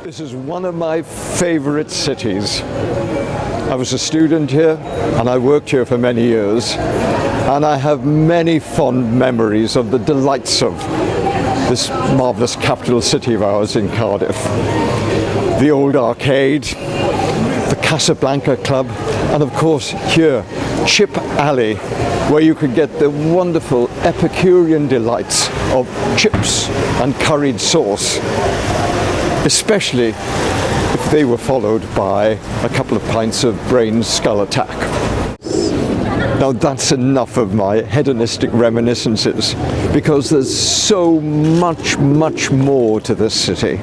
This is one of my favorite cities. I was a student here and I worked here for many years, and I have many fond memories of the delights of this marvellous capital city of ours in Cardiff. The old arcade, the Casablanca Club, and of course here, Chip Alley, where you could get the wonderful Epicurean delights of chips and curried sauce, especially if they were followed by a couple of pints of brain skull attack. Now that's enough of my hedonistic reminiscences, because there's so much more to this city.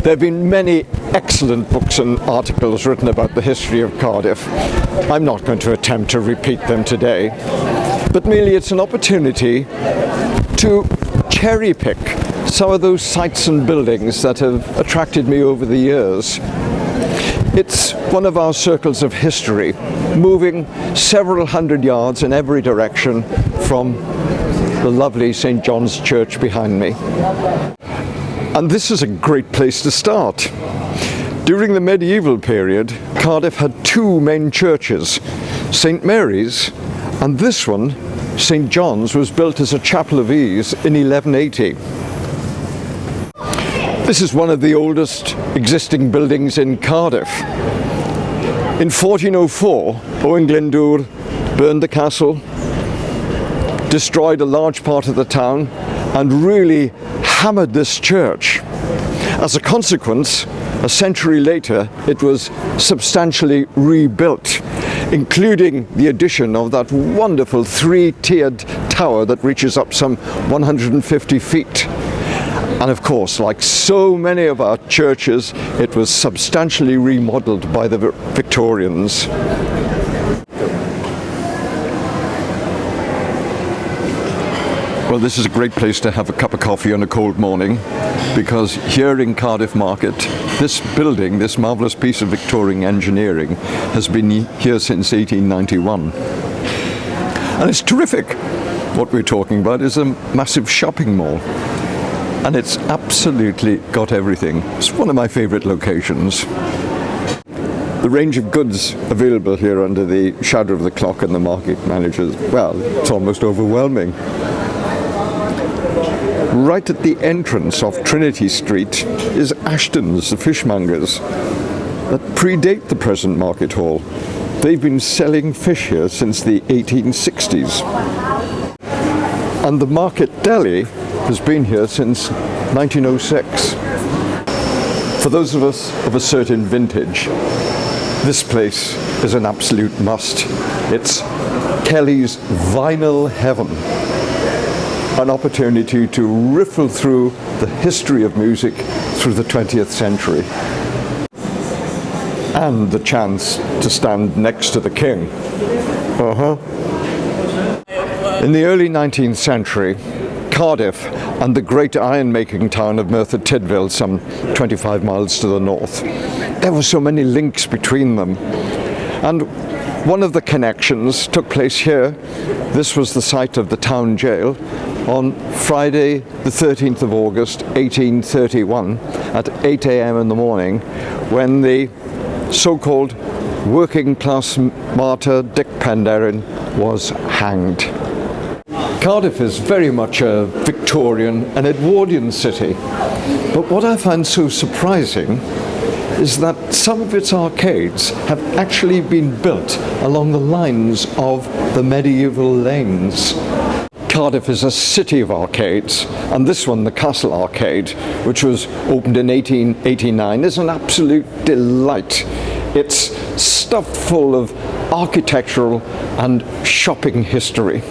There have been many excellent books and articles written about the history of Cardiff. I'm not going to attempt to repeat them today, but merely it's an opportunity to cherry pick some of those sites and buildings that have attracted me over the years. It's one of our circles of history, moving several hundred yards in every direction from the lovely St. John's Church behind me. And this is a great place to start. During the medieval period, Cardiff had two main churches, St. Mary's, and this one, St. John's, was built as a chapel of ease in 1180. This is one of the oldest existing buildings in Cardiff. In 1404, Owen Glyndwr burned the castle, destroyed a large part of the town, and really hammered this church. As a consequence, a century later, it was substantially rebuilt, including the addition of that wonderful three-tiered tower that reaches up some 150 feet. And of course, like so many of our churches, it was substantially remodeled by the Victorians. Well, this is a great place to have a cup of coffee on a cold morning, because here in Cardiff Market, this building, this marvellous piece of Victorian engineering, has been here since 1891. And it's terrific. What we're talking about is a massive shopping mall. And it's absolutely got everything. It's one of my favourite locations. The range of goods available here under the shadow of the clock and the market managers, well, it's almost overwhelming. Right at the entrance of Trinity Street is Ashton's, the fishmongers, that predate the present market hall. They've been selling fish here since the 1860s. And the Market Deli has been here since 1906. For those of us of a certain vintage, this place is an absolute must. It's Kelly's Vinyl Heaven, an opportunity to riffle through the history of music through the 20th century. And the chance to stand next to the king. In the early 19th century, Cardiff and the great iron-making town of Merthyr Tydfil, some 25 miles to the north, there were so many links between them. And one of the connections took place here. This was the site of the town jail on Friday, the 13th of August, 1831, at 8 a.m. in the morning, when the so-called working-class martyr Dick Penderyn was hanged. Cardiff is very much a Victorian and Edwardian city, but what I find so surprising is that some of its arcades have actually been built along the lines of the medieval lanes. Cardiff is a city of arcades, and this one, the Castle Arcade, which was opened in 1889, is an absolute delight. It's stuffed full of architectural and shopping history.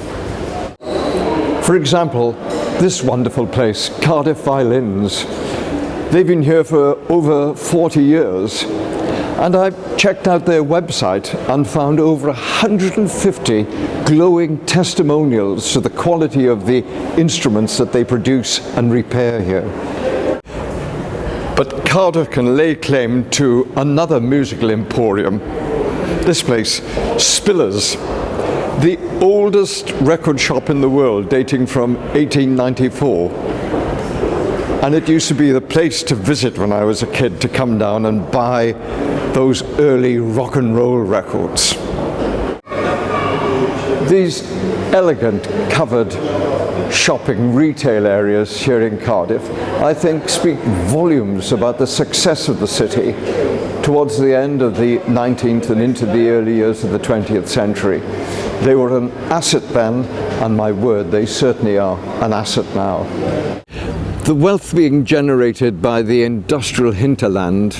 For example, this wonderful place, Cardiff Violins. They've been here for over 40 years, and I've checked out their website and found over 150 glowing testimonials to the quality of the instruments that they produce and repair here. But Cardiff can lay claim to another musical emporium. This place, Spillers, the oldest record shop in the world, dating from 1894. and it used to be the place to visit when I was a kid, to come down and buy those early rock and roll records. These elegant covered shopping retail areas here in Cardiff, I think, speak volumes about the success of the city towards the end of the 19th and into the early years of the 20th century. They were an asset then, and my word, they certainly are an asset now. The wealth being generated by the industrial hinterland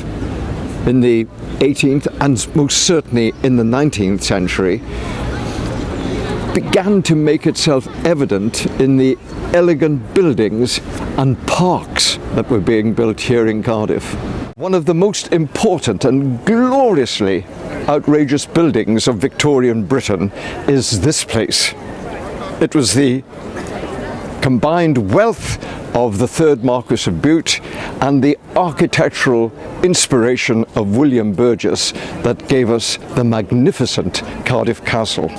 in the 18th and most certainly in the 19th century began to make itself evident in the elegant buildings and parks that were being built here in Cardiff. One of the most important and gloriously outrageous buildings of Victorian Britain is this place. It was the combined wealth of the third Marquis of Bute and the architectural inspiration of William Burgess that gave us the magnificent Cardiff Castle.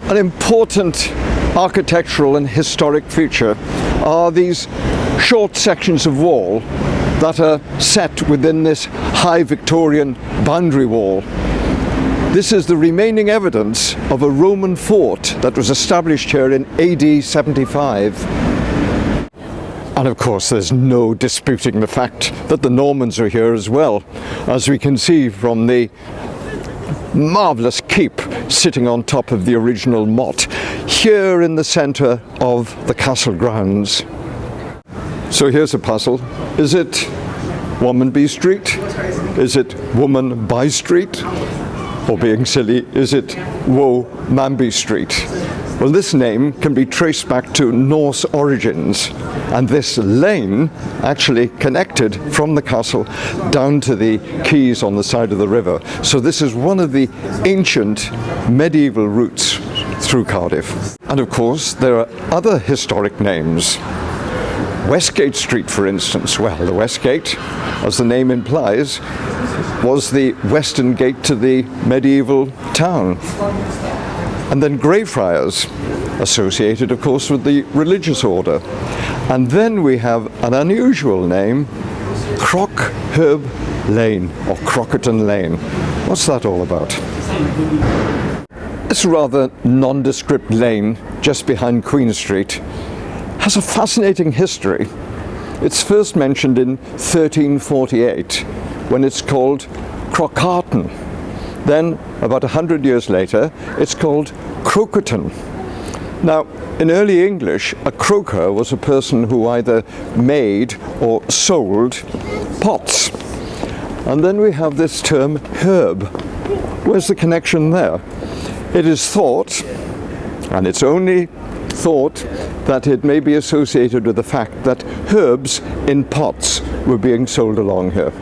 An important architectural and historic feature are these short sections of wall that are set within this high Victorian boundary wall. This is the remaining evidence of a Roman fort that was established here in AD 75. And of course, there's no disputing the fact that the Normans are here as well, as we can see from the marvellous keep sitting on top of the original motte, here in the centre of the castle grounds. So here's a puzzle. Is it Womanby Street? Is it Woman by Street? Or being silly, is it Womanby Street? Well, this name can be traced back to Norse origins, and this lane actually connected from the castle down to the quays on the side of the river. So this is one of the ancient medieval routes through Cardiff. And of course, there are other historic names. Westgate Street, for instance. Well, the Westgate, as the name implies, was the western gate to the medieval town. And then Greyfriars, associated of course with the religious order. And then we have an unusual name, Crockherb Lane, or Crockerton Lane. What's that all about? This rather nondescript lane just behind Queen Street has a fascinating history. It's first mentioned in 1348 when it's called Crockerton. Then, about 100 years later, it's called Crockerton. Now, in early English, a croker was a person who either made or sold pots. And then we have this term herb. Where's the connection there? It is thought, and it's only thought, that it may be associated with the fact that herbs in pots were being sold along here.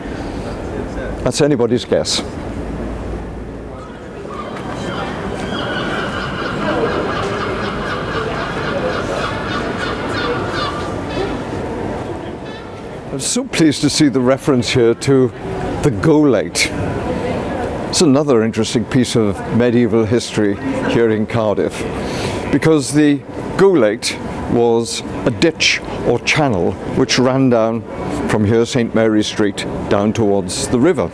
That's anybody's guess. I'm so pleased to see the reference here to the Golate. It's another interesting piece of medieval history here in Cardiff, because the Golate was a ditch or channel which ran down from here, St. Mary Street, down towards the river.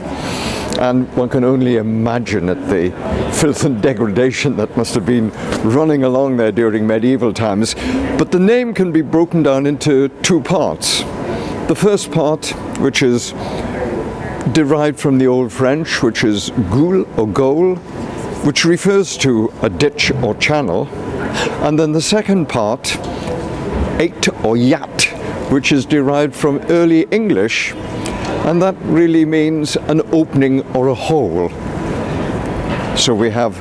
And one can only imagine at the filth and degradation that must have been running along there during medieval times. But the name can be broken down into two parts. The first part, which is derived from the Old French, which is goul or goal, which refers to a ditch or channel. And then the second part, ate or yat, which is derived from early English, and that really means an opening or a hole. So we have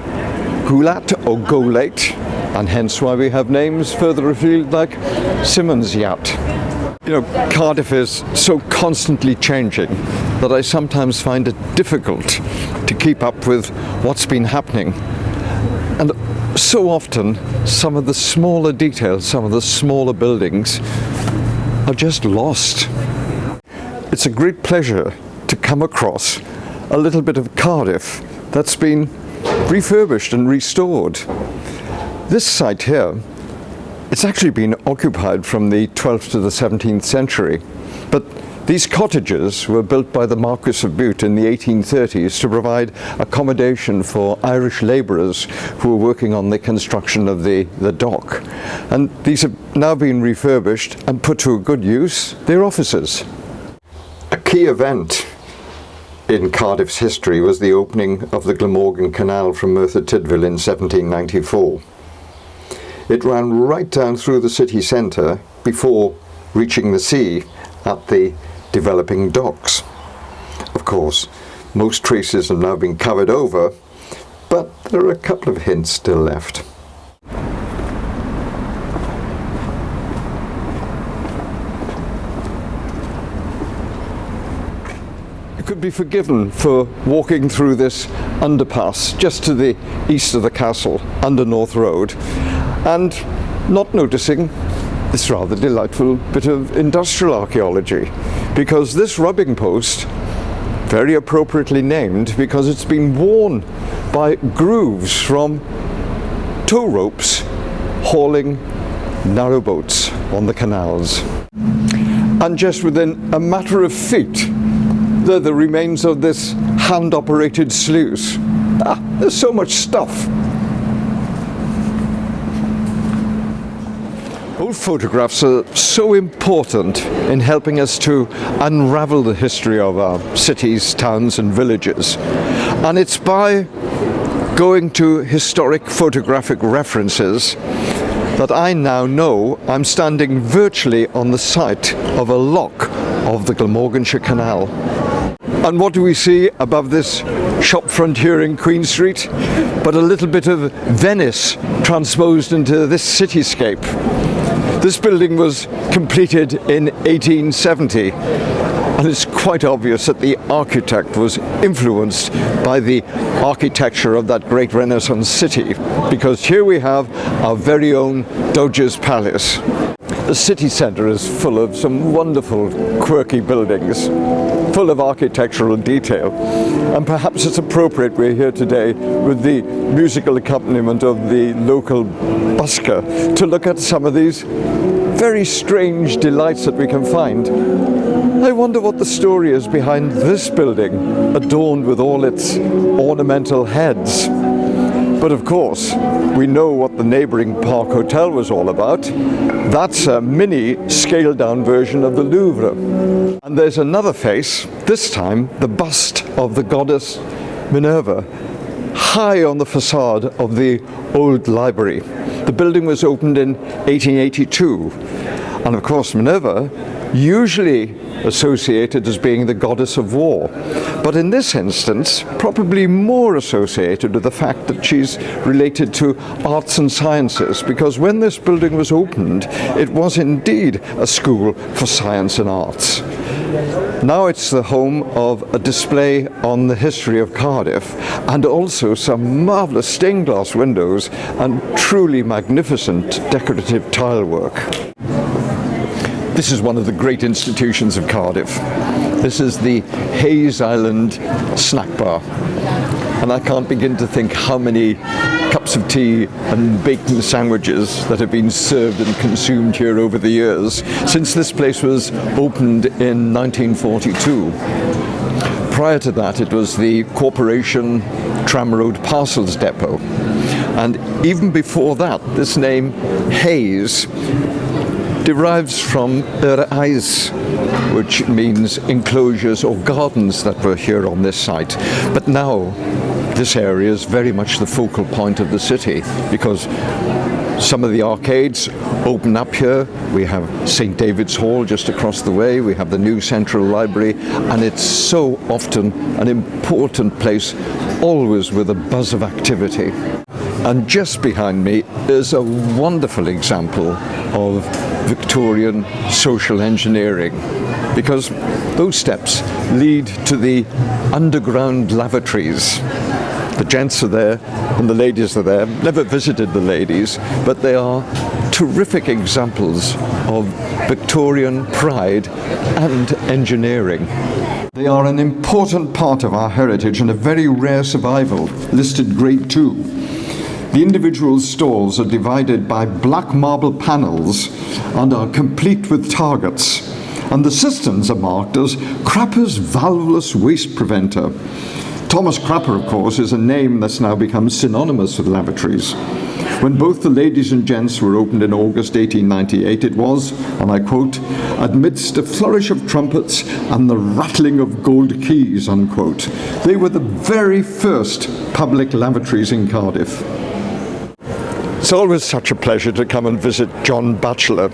Gulat or Golate, and hence why we have names further afield like Simmons Yacht. You know, Cardiff is so constantly changing that I sometimes find it difficult to keep up with what's been happening. And so often, some of the smaller details, some of the smaller buildings are just lost. It's a great pleasure to come across a little bit of Cardiff that's been refurbished and restored. This site here It's actually been occupied from the 12th to the 17th century, but these cottages were built by the Marquis of Bute in the 1830s to provide accommodation for Irish labourers who were working on the construction of the dock. And these have now been refurbished and put to good use. They're offices. A key event in Cardiff's history was the opening of the Glamorgan Canal from Merthyr Tydfil in 1794. It ran right down through the city centre before reaching the sea at the developing docks. Of course, most traces have now been covered over, but there are a couple of hints still left. You could be forgiven for walking through this underpass just to the east of the castle, under North Road, and not noticing this rather delightful bit of industrial archaeology, because this rubbing post, very appropriately named because it's been worn by grooves from tow ropes hauling narrowboats on the canals. And just within a matter of feet, they're the remains of this hand-operated sluice. There's so much stuff. Old photographs are so important in helping us to unravel the history of our cities, towns and villages. And it's by going to historic photographic references that I now know I'm standing virtually on the site of a lock of the Glamorganshire Canal. And what do we see above this shop frontier in Queen Street? But a little bit of Venice transposed into this cityscape. This building was completed in 1870, and it's quite obvious that the architect was influenced by the architecture of that great Renaissance city, because here we have our very own Doge's Palace. The city centre is full of some wonderful, quirky buildings, full of architectural detail, and perhaps it's appropriate we're here today with the musical accompaniment of the local busker to look at some of these very strange delights that we can find. I wonder what the story is behind this building, adorned with all its ornamental heads. But of course, we know what the neighbouring Park Hotel was all about. That's a mini scaled-down version of the Louvre. And there's another face, this time the bust of the goddess Minerva, high on the facade of the old library. The building was opened in 1882. And of course, Minerva, usually associated as being the goddess of war, but in this instance probably more associated with the fact that she's related to arts and sciences, because when this building was opened it was indeed a school for science and arts. Now it's the home of a display on the history of Cardiff, and also some marvellous stained glass windows and truly magnificent decorative tile work. This is one of the great institutions of Cardiff. This is the Hayes Island snack bar. And I can't begin to think how many cups of tea and bacon sandwiches that have been served and consumed here over the years, since this place was opened in 1942. Prior to that, it was the Corporation Tramroad Parcels Depot. And even before that, this name, Hayes, derives from Eis, which means enclosures or gardens that were here on this site. But now this area is very much the focal point of the city, because some of the arcades open up here. We have St. David's Hall just across the way, we have the new Central Library, and it's so often an important place, always with a buzz of activity. And just behind me is a wonderful example of Victorian social engineering, because those steps lead to the underground lavatories. The gents are there and the ladies are there. Never visited the ladies, but they are terrific examples of Victorian pride and engineering. They are an important part of our heritage and a very rare survival, listed Grade 2. The individual stalls are divided by black marble panels and are complete with targets. And the cisterns are marked as Crapper's valveless waste preventer. Thomas Crapper, of course, is a name that's now become synonymous with lavatories. When both the ladies and gents were opened in August 1898, it was, and I quote, amidst a flourish of trumpets and the rattling of gold keys, unquote. They were the very first public lavatories in Cardiff. It's always such a pleasure to come and visit John Batchelor,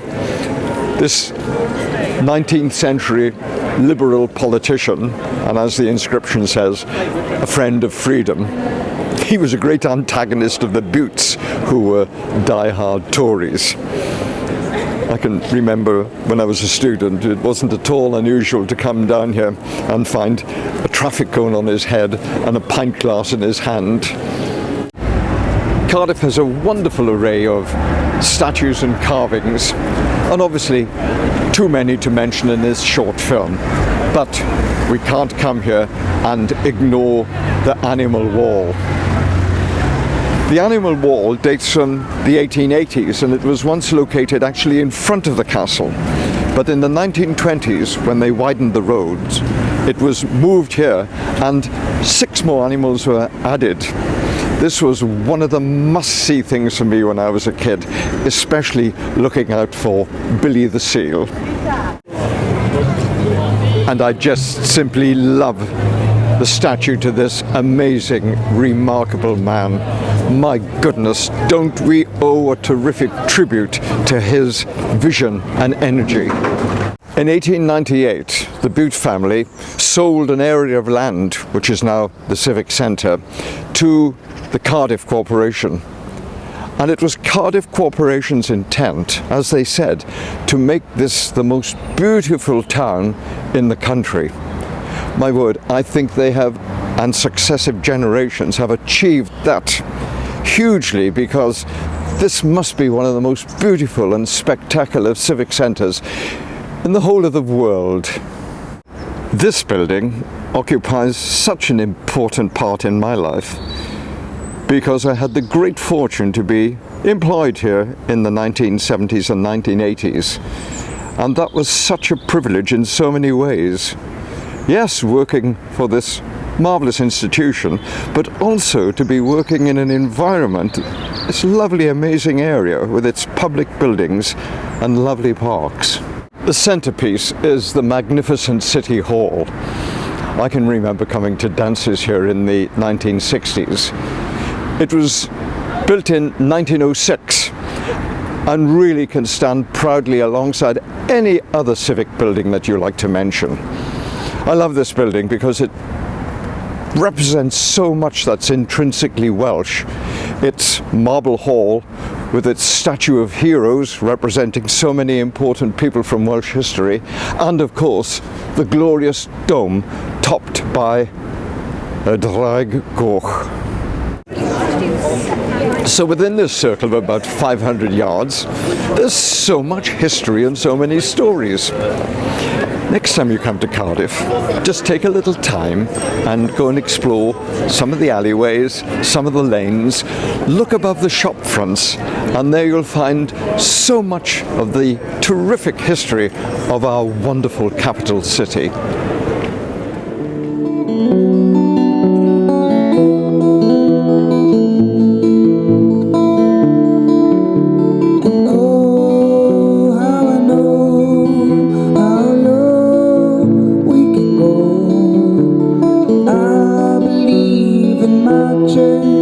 this 19th century liberal politician, and as the inscription says, a friend of freedom. He was a great antagonist of the Butes, who were die-hard Tories. I can remember when I was a student, it wasn't at all unusual to come down here and find a traffic cone on his head and a pint glass in his hand. Cardiff has a wonderful array of statues and carvings, and obviously too many to mention in this short film. But we can't come here and ignore the animal wall. The animal wall dates from the 1880s, and it was once located actually in front of the castle. But in the 1920s, when they widened the roads, it was moved here and 6 more animals were added. This was one of the must-see things for me when I was a kid, especially looking out for Billy the Seal. And I just simply love the statue to this amazing, remarkable man. My goodness, don't we owe a terrific tribute to his vision and energy. In 1898, the Bute family sold an area of land, which is now the Civic Centre, to the Cardiff Corporation. And it was Cardiff Corporation's intent, as they said, to make this the most beautiful town in the country. My word, I think they have, and successive generations have achieved that hugely, because this must be one of the most beautiful and spectacular civic centres in the whole of the world. This building occupies such an important part in my life, because I had the great fortune to be employed here in the 1970s and 1980s. And that was such a privilege in so many ways. Yes, working for this marvellous institution, but also to be working in an environment, this lovely, amazing area with its public buildings and lovely parks. The centrepiece is the magnificent City Hall. I can remember coming to dances here in the 1960s. It was built in 1906 and really can stand proudly alongside any other civic building that you like to mention. I love this building because it represents so much that's intrinsically Welsh. Its marble hall with its statue of heroes representing so many important people from Welsh history, and of course the glorious dome topped by a draig goch. So within this circle of about 500 yards, there's so much history and so many stories. Next time you come to Cardiff, just take a little time and go and explore some of the alleyways, some of the lanes, look above the shop fronts, and there you'll find so much of the terrific history of our wonderful capital city. I believe in my change.